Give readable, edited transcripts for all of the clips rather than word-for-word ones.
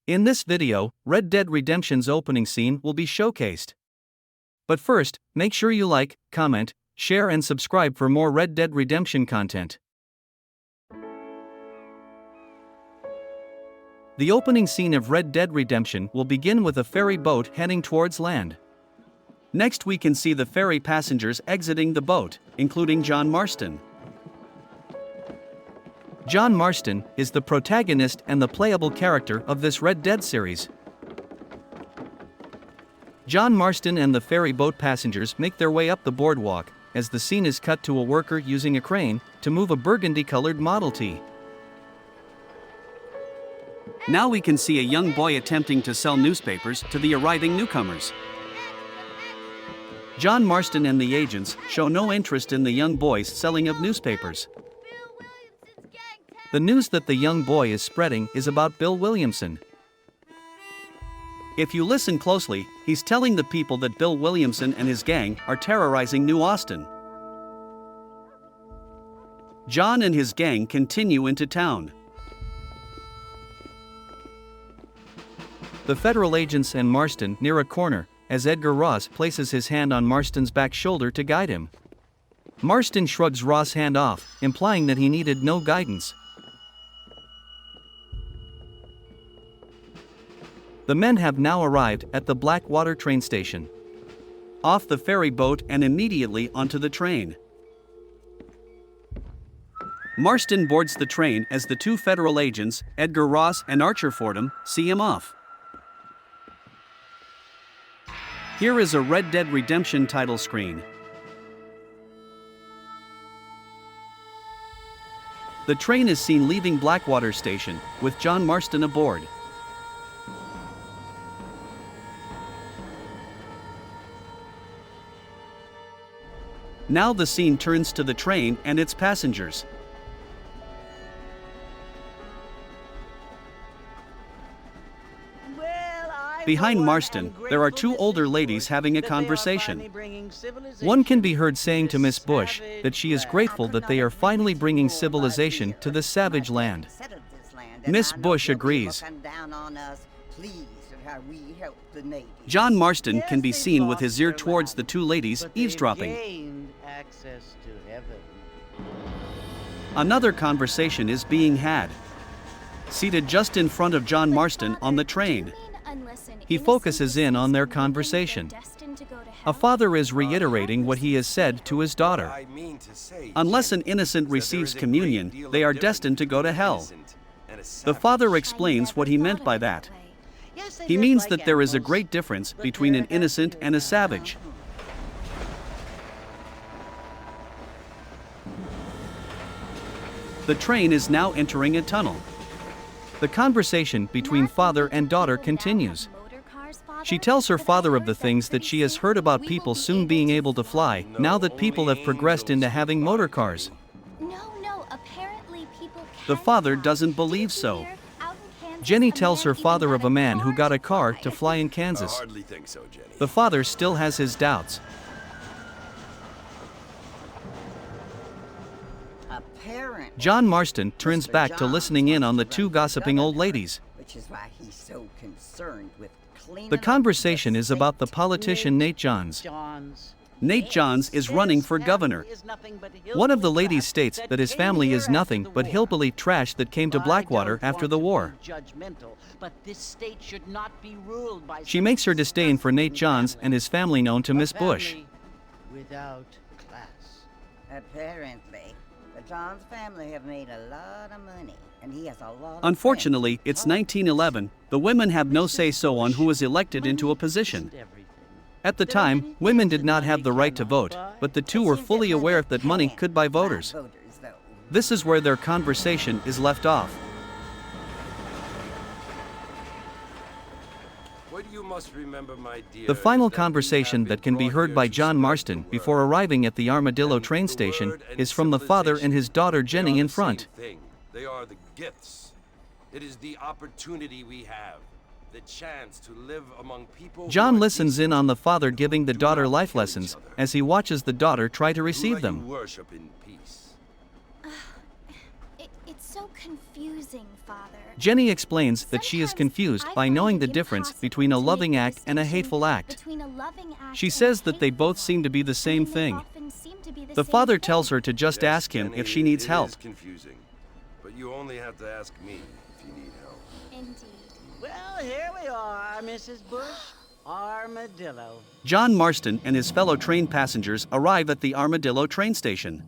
In this video, Red Dead Redemption's opening scene will be showcased. But first, make sure you like, comment, share and subscribe for more Red Dead Redemption content. The opening scene of Red Dead Redemption will begin with a ferry boat heading towards land. Next we can see the ferry passengers exiting the boat, including John Marston. John Marston is the protagonist and the playable character of this Red Dead series. John Marston and the ferry boat passengers make their way up the boardwalk, as the scene is cut to a worker using a crane to move a burgundy-colored Model T. Now we can see a young boy attempting to sell newspapers to the arriving newcomers. John Marston and the agents show no interest in the young boy's selling of newspapers. The news that the young boy is spreading is about Bill Williamson. If you listen closely, he's telling the people that Bill Williamson and his gang are terrorizing New Austin. John and his gang continue into town. The federal agents and Marston near a corner, as Edgar Ross places his hand on Marston's back shoulder to guide him. Marston shrugs Ross' hand off, implying that he needed no guidance. The men have now arrived at the Blackwater train station. Off the ferry boat and immediately onto the train. Marston boards the train as the two federal agents, Edgar Ross and Archer Fordham, see him off. Here is a Red Dead Redemption title screen. The train is seen leaving Blackwater Station, with John Marston aboard. Now the scene turns to the train and its passengers. Behind Marston, there are two older ladies having a conversation. One can be heard saying to Miss Bush that she is grateful that they are finally bringing civilization to this savage land. Miss Bush agrees. John Marston can be seen with his ear towards the two ladies, eavesdropping. Another conversation is being had. Seated just in front of John Marston on the train. He focuses in on their conversation. A father is reiterating what he has said to his daughter. Unless an innocent receives communion, they are destined to go to hell. The father explains what he meant by that. He means that there is a great difference between an innocent and a savage. The train is now entering a tunnel. The conversation between father and daughter continues. She tells her father of the things that she has heard about people soon being able to fly, now that people have progressed into having motor cars. The father doesn't believe so. Jenny tells her father of a man who got a car to fly in Kansas. The father still has his doubts. John Marston turns back to listening in on the two gossiping old ladies. The conversation is about the politician Nate Johns. Nate Johns is running for governor. One of the ladies states that his family is nothing but hillbilly trash that came to Blackwater after the war. She makes her disdain for Nate Johns and his family known to Miss Bush. Apparently, the Johns family have made a lot of money, and he has a lot of Unfortunately, it's 1911. The women have no say-so on who is elected into a position. At the time, women did not have the right to vote, but the two were fully aware that money could buy voters. This is where their conversation is left off. The final conversation that can be heard by John Marston before arriving at the Armadillo train station is from the father and his daughter Jenny in front. They are the gifts. It is the opportunity we have. The chance to live among people. John listens in on the father giving the daughter life lessons as he watches the daughter try to receive them. Worship in peace. It's so confusing, Father. Jenny explains that she is confused by knowing the difference between a loving act and a hateful act. She says that they both seem to be the same thing. The father tells her to just Yes, ask him Jenny, if she needs help. It is confusing, but you only have to ask me if you need help. Indeed. Well, here we are, Mrs. Bush. Armadillo. John Marston and his fellow train passengers arrive at the Armadillo train station.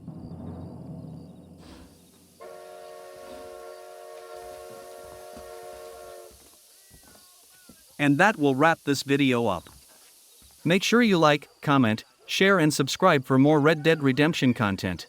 And that will wrap this video up. Make sure you like, comment, share and subscribe for more Red Dead Redemption content.